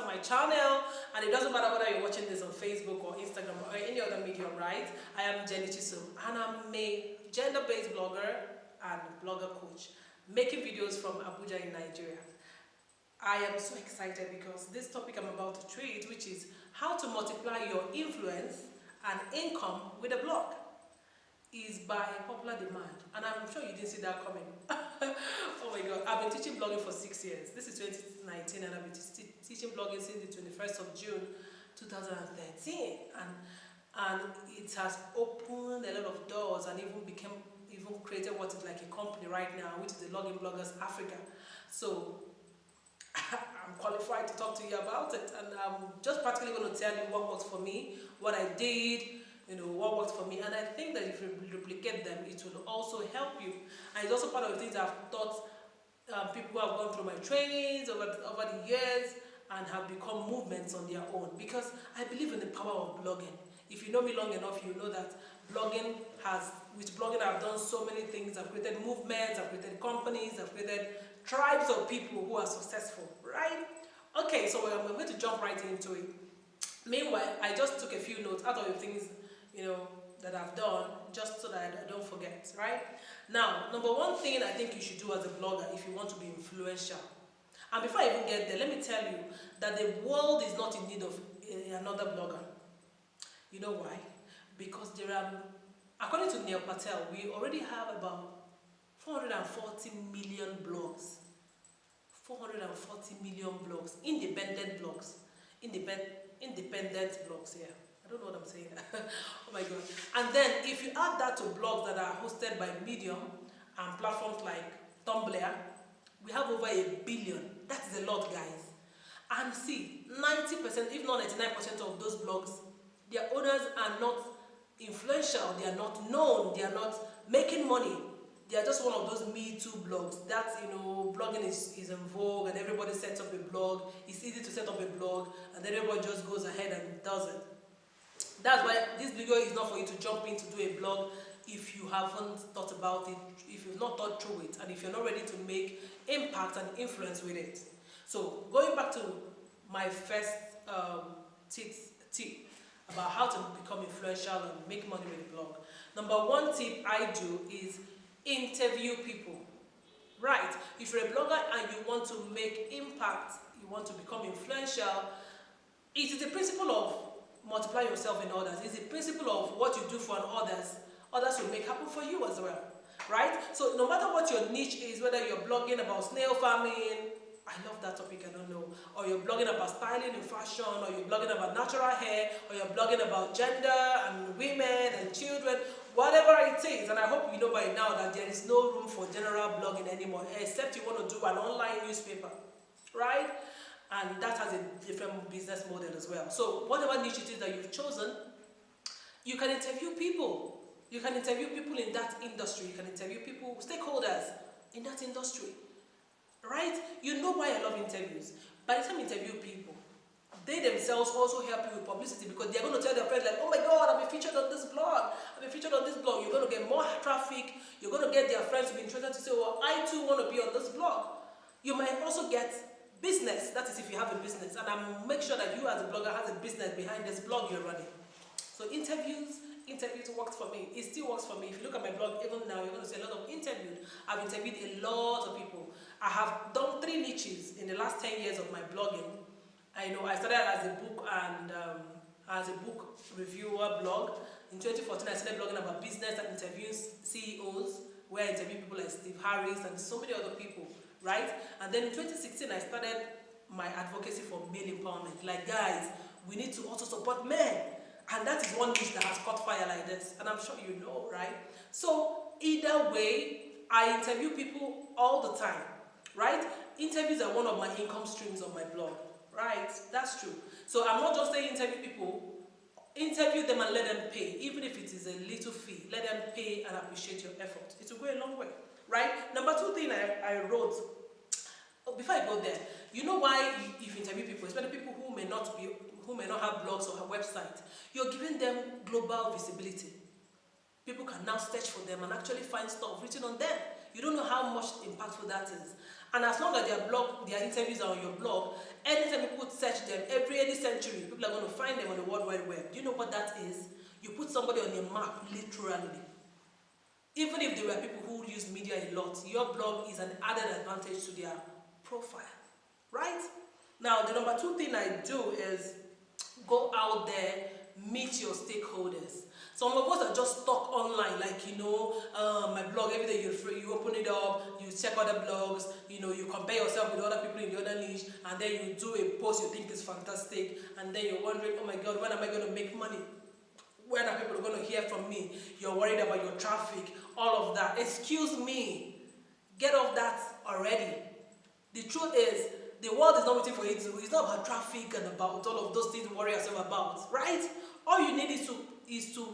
to my channel. And it doesn't matter whether you're watching this on Facebook or Instagram or any other medium, right? I am Jenny Chisum, and I'm a gender-based blogger and blogger coach, making videos from Abuja in Nigeria. I am so excited because this topic I'm about to treat, which is how to multiply your influence and income with a blog, is by popular demand, and I'm sure you didn't see that coming. Oh my god, I've been teaching blogging for 6 years. This is 2019 and I've been teaching blogging since the 21st of June 2013, and it has opened a lot of doors and even created what is like a company right now, which is the Login Bloggers Africa. So I'm qualified to talk to you about it, and I'm just practically going to tell you what works for me, what I did, what worked for me, and I think that if you replicate them, it will also help you. And it's also part of the things I've taught people who have gone through my trainings over the years and have become movements on their own, because I believe in the power of blogging. If you know me long enough, you know that with blogging I've done so many things. I've created movements, I've created companies, I've created tribes of people who are successful, right? Okay, so I'm going to jump right into it. Meanwhile, I just took a few notes out of the things that I've done, just so that I don't forget, right? Now, number one thing I think you should do as a blogger if you want to be influential. And before I even get there, let me tell you that the world is not in need of another blogger. You know why? Because there are, according to Neil Patel, we already have about 440 million blogs. 440 million blogs, independent blogs, independent blogs, yeah. I don't know what I'm saying. Oh my god. And then if you add that to blogs that are hosted by Medium and platforms like Tumblr, we have over 1 billion. That's a lot, guys. And see, 90%, if not 99% of those blogs, their owners are not influential, they are not known, they are not making money. They are just one of those Me Too blogs. That's, blogging is in vogue and everybody sets up a blog. It's easy to set up a blog and then everybody just goes ahead and does it. That's why this video is not for you to jump in to do a blog if you haven't thought about it, if you've not thought through it, and if you're not ready to make impact and influence with it. So going back to my first tip about how to become influential and make money with a blog. Number one tip I do is interview people. Right? If you're a blogger and you want to make impact, you want to become influential, it is the principle of multiply yourself in others. It's the principle of what you do for others will make happen for you as well, right? So no matter what your niche is, whether you're blogging about snail farming, I love that topic, I don't know, or you're blogging about styling and fashion, or you're blogging about natural hair, or you're blogging about gender and women and children, whatever it is, and I hope you know by now that there is no room for general blogging anymore, except you want to do an online newspaper, right? And that has a different business model as well. So whatever niche it is that you've chosen, you can interview people. You can interview people in that industry. You can interview people, stakeholders in that industry, right? You know why I love interviews. By the time you interview people, they themselves also help you with publicity, because they're going to tell their friends like, oh my god, I've been featured on this blog. I've been featured on this blog. You're going to get more traffic. You're going to get their friends to be interested to say, well, I too want to be on this blog. You might also get business, that is if you have a business, and I'm make sure that you as a blogger has a business behind this blog you're running. So interviews works for me. It still works for me. If you look at my blog, even now, you're going to see a lot of interviews. I've interviewed a lot of people. I have done 3 niches in the last 10 years of my blogging. I started as a book and as a book reviewer blog. In 2014, I started blogging about business and interviewing CEOs, where I interview people like Steve Harris and so many other people. Right? And then in 2016, I started my advocacy for male empowerment. Like, guys, we need to also support men. And that is one niche that has caught fire like this. And I'm sure you know, right? So, either way, I interview people all the time. Right? Interviews are one of my income streams on my blog. Right? That's true. So, I'm not just saying interview people. Interview them and let them pay. Even if it is a little fee, let them pay and appreciate your effort. It will go a long way. Right? Number 2 thing I wrote, before I go there, you know why if you interview people, especially people who may not have blogs or have websites, you're giving them global visibility. People can now search for them and actually find stuff written on them. You don't know how much impactful that is. And as long as their interviews are on your blog, anytime people search them, any century, people are going to find them on the World Wide Web. Do you know what that is? You put somebody on a map, literally. Even if there were people who use media a lot, your blog is an added advantage to their profile, right? Now, the number 2 thing I do is go out there, meet your stakeholders. Some of us are just stuck online, like, my blog, every day you open it up, you check other blogs, you compare yourself with other people in the other niche, and then you do a post you think is fantastic, and then you're wondering, oh my God, when am I going to make money? When are people going to hear from me? You're worried about your traffic, all of that. Excuse me. Get off that already. The truth is, the world is not waiting for you to. It's not about traffic and about all of those things to worry yourself about, right? All you need is to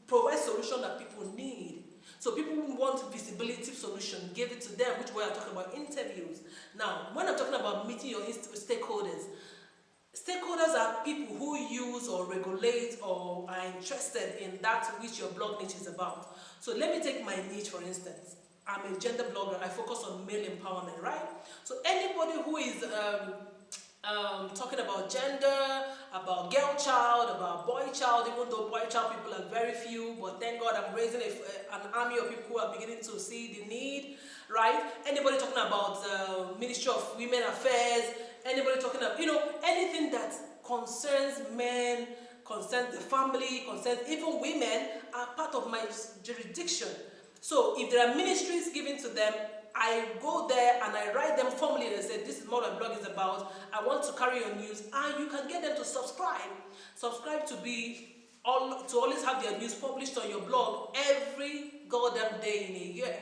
provide solution that people need. So people who want visibility solution, give it to them, which we are talking about interviews. Now, when I'm talking about meeting your stakeholders, stakeholders are people who use or regulate or are interested in that which your blog niche is about. So let me take my niche for instance. I'm a gender blogger. I focus on male empowerment, right? So anybody who is talking about gender, about girl child, about boy child, even though boy child people are very few, but thank God I'm raising an army of people who are beginning to see the need, right? Anybody talking about Ministry of Women Affairs, anybody talking about, anything that concerns men, concerns the family, concerns even women are part of my jurisdiction. So if there are ministries given to them, I go there and I write them formally and say, this is what my blog is about. I want to carry your news, and you can get them to subscribe. Subscribe to always have their news published on your blog every goddamn day in a year.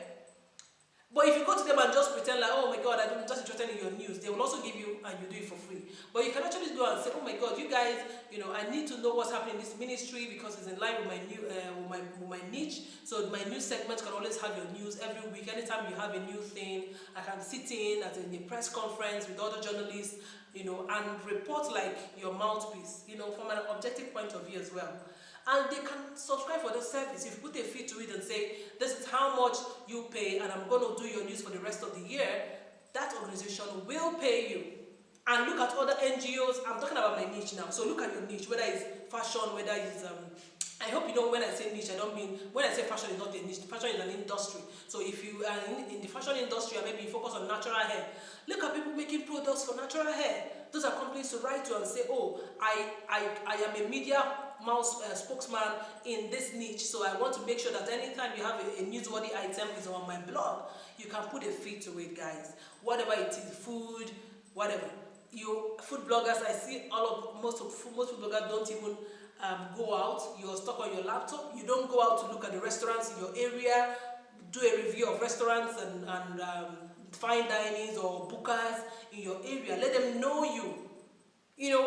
But if you go to them and just pretend like, oh my God, I'm just interested in your news, they will also give you, and you do it for free. But you can actually go and say, oh my God, you guys, I need to know what's happening in this ministry because it's in line with my new, with my niche. So my news segment can always have your news every week. Anytime you have a new thing, I can sit in at a press conference with other journalists, and report like your mouthpiece, from an objective point of view as well. And they can subscribe for the service. If you put a fee to it and say, this is how much you pay and I'm going to do your news for the rest of the year, that organization will pay you. And look at other NGOs. I'm talking about my niche now. So look at your niche, whether it's fashion, whether it's I hope you know when I say niche, I don't mean, when I say fashion is not a niche, fashion is an industry. So if you are in the fashion industry and maybe you focus on natural hair, look at people making products for natural hair. Those are companies to write to and say, oh, I am a media spokesman in this niche, so I want to make sure that anytime you have a newsworthy item is on my blog, you can put a fee to it, guys. Whatever it is, food, whatever. You food bloggers, I see most food bloggers don't even go out. You're stuck on your laptop. You don't go out to look at the restaurants in your area, do a review of restaurants and fine dinings or bookers in your area. Let them know you.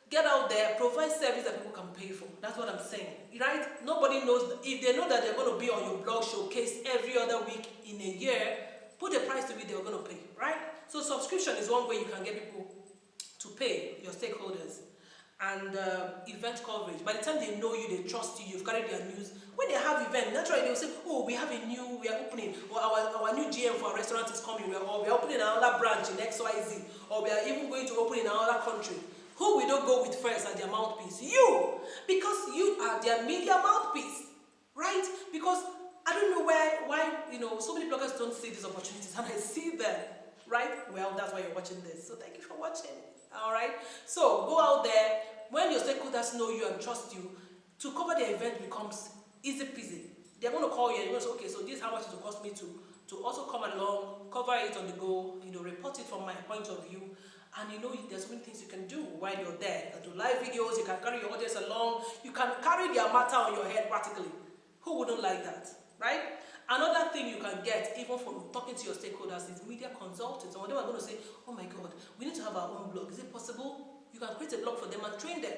Get out there, provide service that people can pay for. That's what I'm saying, right? Nobody knows. If they know that they're going to be on your blog showcase every other week in a year, put a price to it they're going to pay, right? So subscription is one way you can get people to pay, your stakeholders. And event coverage. By the time they know you, they trust you, you've carried their news. When they have event, naturally they will say, oh, we are opening, or our new GM for our restaurant is coming, or we are opening another branch in XYZ, or we are even going to open in another country. Who will they go with first as their mouthpiece? You! Because you are their media mouthpiece, right? Because I don't know why, so many bloggers don't see these opportunities, and I see them, right? Well, that's why you're watching this. So thank you for watching. All right, so go out there. When your stakeholders know you and trust you, to cover the event becomes easy peasy. They're going to call you and you're going to say, okay, so this is how much it will cost me to also come along, cover it on the go, report it from my point of view. And there's so many things you can do while you're there. You can do live videos, you can carry your audience along, you can carry their matter on your head practically. Who wouldn't like that, right? Another thing you can get, even from talking to your stakeholders, is media consulting. So when they are going to say, oh my God, we need to have our own blog. Is it possible? You can create a blog for them and train them.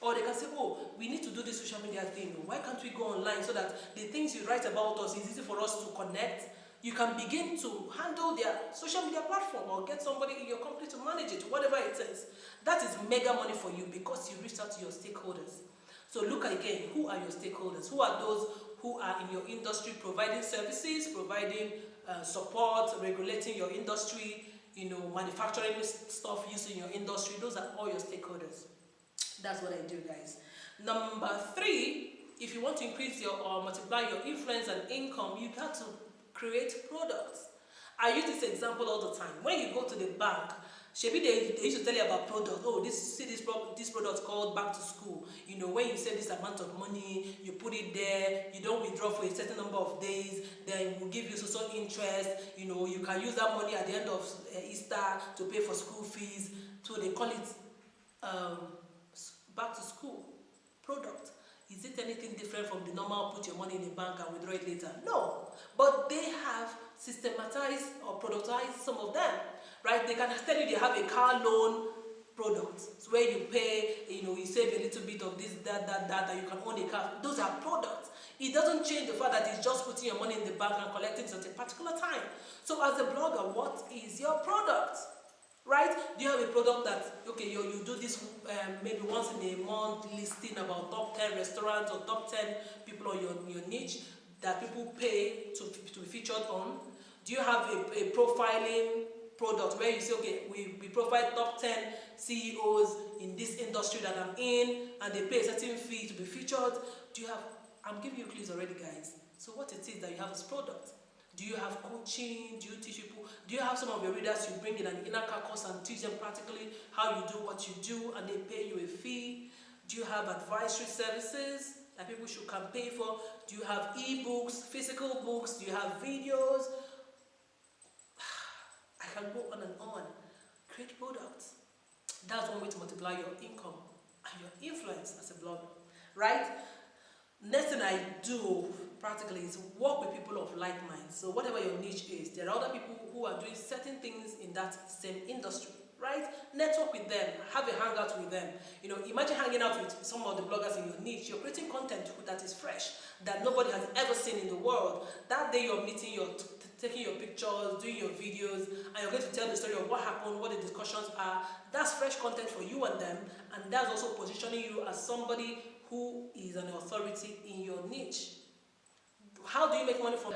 Or they can say, oh, we need to do this social media thing. Why can't we go online so that the things you write about us is easy for us to connect? You can begin to handle their social media platform or get somebody in your company to manage it, whatever it is. That is mega money for you because you reached out to your stakeholders. So look again, who are your stakeholders? Who are those who are in your industry providing services, providing support, regulating your industry, manufacturing stuff used in your industry. Those are all your stakeholders. That's what I do, guys. Number 3, if you want to increase your or multiply your influence and income, you got to create products. I use this example all the time. When you go to the bank, maybe they used to tell you about product. Oh, this product called back to school. When you save this amount of money, you put it there, you don't withdraw for a certain number of days, then we'll give you social interest. You can use that money at the end of Easter to pay for school fees. So they call it back to school product. Is it anything different from the normal put your money in the bank and withdraw it later? No. But they have systematized or productized some of them, right? They can tell you they have a car loan product. So where you pay, you save a little bit of this, that you can own a car. Those are products. It doesn't change the fact that it's just putting your money in the bank and collecting it at a particular time. So as a blogger, what is your product? Right? Do you have a product that, okay, you do this maybe once in a month, listing about top 10 restaurants or top 10 people on your niche that people pay to be featured on? Do you have a profiling product where you say, okay, we profile top 10 CEOs in this industry that I'm in, and they pay a certain fee to be featured? Do you have, I'm giving you clues already, guys. So what it is that you have is product. Do you have coaching? Do you teach people? Do you have some of your readers you bring in an inner course and teach them practically how you do what you do and they pay you a fee? Do you have advisory services that people can pay for? Do you have ebooks, physical books? Do you have videos? I can go on and on. Create products. That's one way to multiply your income and your influence as a blogger, right? Next thing I do practically is work with people of like minds. So whatever your niche is, there are other people who are doing certain things in that same industry, right? Network with them, have a hangout with them. Imagine hanging out with some of the bloggers in your niche. You're creating content that is fresh, that nobody has ever seen in the world. That day you're meeting, you're taking your pictures, doing your videos, and you're going to tell the story of what happened, what the discussions are. That's fresh content for you and them, and that's also positioning you as somebody who is an authority in your niche. How do you make money from?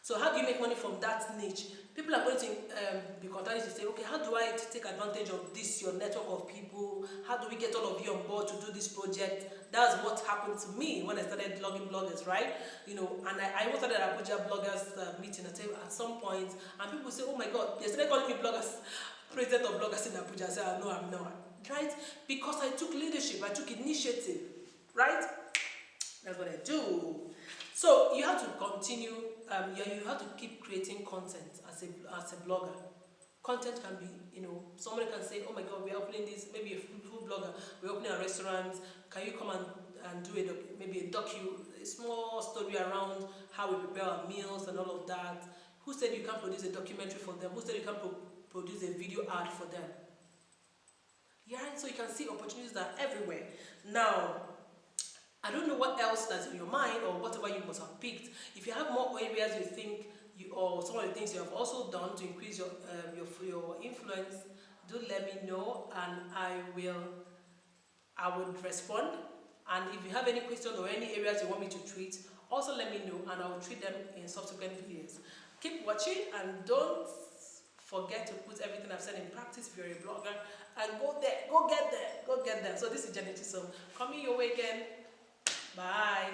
So how do you make money from that niche? People are going to be continuing to say, okay, how do I take advantage of this, your network of people? How do we get all of you on board to do this project? That's what happened to me when I started blogging bloggers, right? And I even started an Abuja bloggers meeting at some point, and people say, oh my God, they started calling me bloggers, president of bloggers in Abuja. I said, no, I'm not, right? Because I took leadership, I took initiative, right? That's what I do. So you have to continue, you have to keep creating content as a blogger. Content can be, somebody can say, oh my God, we're opening this, maybe a food blogger, we're opening a restaurant, can you come and do maybe a small story around how we prepare our meals and all of that? Who said you can't produce a documentary for them? Who said you can't produce a video ad for them? Yeah, so you can see opportunities that are everywhere. Now, I don't know what else that's in your mind or whatever you must have picked. If you have more areas you think or some of the things you have also done to increase your influence, do let me know, and I would respond. And if you have any questions or any areas you want me to treat, also let me know, and I will treat them in subsequent videos. Keep watching, and don't forget to put everything I've said in practice if you're a blogger, and go get there. So this is Janet Chisom coming your way again. Bye.